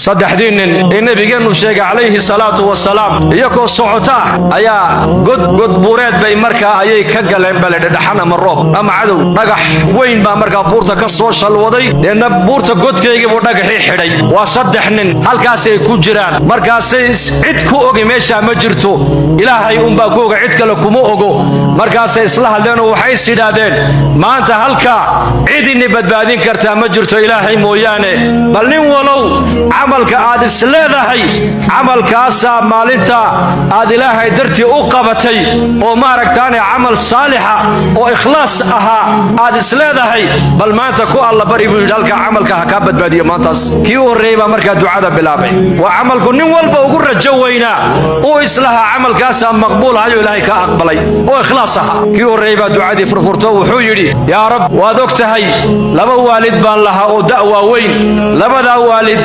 saddexdiin ee nabigeenu sheegay calayhi salaatu wasalaam iyagoo socota ayaa god buureed bay markaa ayay ka galeen baledhaxan ama roob ama cadow dhagax weyn baa markaa buurta ka soo shalwaday deedna buurta godkeygii buu dhagaxii xidhay waa saddex nin halkaasay ku jiraan markaasay cid ku ogi meesha ma jirto ilaahay unbaa ku oga cid kale kuma ogo markaasay isla hadleen oo waxay sidhaadeen maanta halka cidini badbaadin kartaa ma jirto ilaahay mooyaane bal nin walow camalka aad isleedahay camalkaasaa maalinta aad ilaahay dartii u qabatay oo maaragtaane camal saalixa oo ikhlaas ahaa aad isleedahay bal maanta ku alla bari buu yidhi halka camalka ha kaa badbaadiyo maantaas kii u horreeyey baa markaa ducada bilaabay waa camalku nin walba ugu rajo weynaa uu islahaa camalkaasaa maqbuul ahayo ilaahay ka aqbalay oo ikhlaas ahaa kii u horreeyey baa ducadii furfurto wuxuu yidhi yaa rab waad og tahay laba waalid baan lahaa oo da' waaweyn labadaa waalid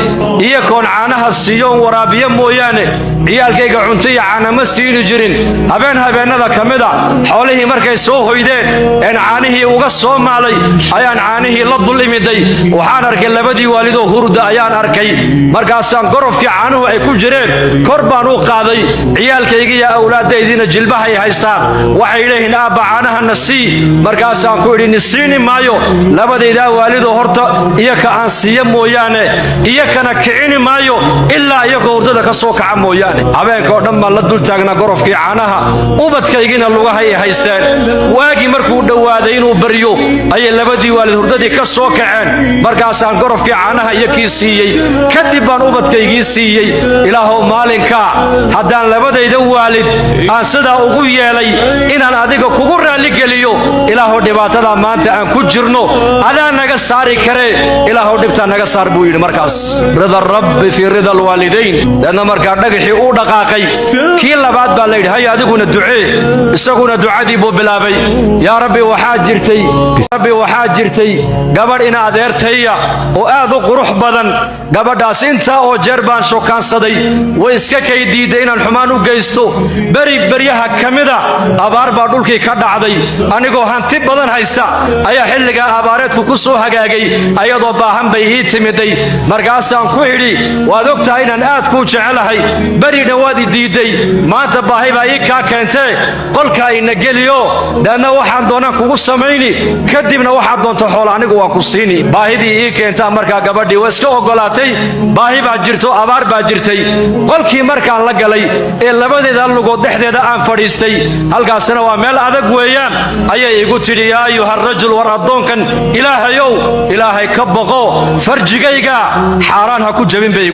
iyakoon caanaha siiyoon waraabiyo mooyaane ciyaalkayga cunto iyo caana ma siini jirin habeennada ka mida xoolihii markay soo hoydeen een caanihii uga soo maalay ayaan caanihii la dul imiday waxaan arkay labadii waalidoo hurda ayaan arkay markaasaan gorofkii caanuhu ay ku jireen kor baan u qaaday ciyaalkayga iyo awlaadaydiina jilbahay haystaan waxay leeyihiin aabba caanaha na sii markaasaan ku idhi nisiini maayo labadaydaa waalidoo horta iyaka aan siiya mooyaane iyakana kicini maayo ilaa iyagoo hurdada ka soo kaca mooyaane habeenka oo dhan baan la dul taagnaa gorofkii caanaha ubadkaygiina lugahay ay haysteen waagii markuu dhowaaday inuu baryo ayay labadii waalid hurdadii ka soo kaceen markaasaan gorofkii caanaha iyakii siiyey kadib baan ubadkaygii siiyey ilaahow maalinkaa haddaan labadayda waalid aan sidaa ugu yeelay inaan adiga kugu raalligeliyo ilaahow dhibaatadaa maanta aan ku jirno adaa naga saari karee ilaahow dhibtaa naga saar buu yidhi markaas rida rabbi fii rida alwaalidayn deedna markaa dhagaxii uu dhaqaaqay kii labaad baa layidhi hay adiguna ducee isaguna ducadii buu bilaabay yaa rabbi waxaa jirtay gabadh ina adeertaya oo aad u qurux badan gabadhaas intaa oo jeer baan shokaansaday way iska kay diidday inaan xumaan u geysto beryaha ka mida abaar baa dhulkii ka dhacday anigoo hanti badan haysta ayaa xilligaa abaareedku ku soo hagaagay ayadoo baahan bay ii timiday markaasaan ku idhi waad og tahay inaan aad kuu jecelahay berina waad i diidday maanta baahi baa ii kaa keentee qolkaa ina geliyo deedna waxaan doonaan kugu samayni kadibna waxaad doonto xoola anigu waan ku siini baahidii ii keentaa markaa gabadhii waa iska oggolaatay baahi baa jirto abaar baa jirtay qolkii markaan la galay ee labadeeda lugood dhexdeeda aan fadhiistay halkaasina waa meel adag weeyaan ayay igu tidhi yaa ayuha rajul war addoonkan ilaahayow ilaahay ka boqo farjigayga xaaraan ha ku jabin bay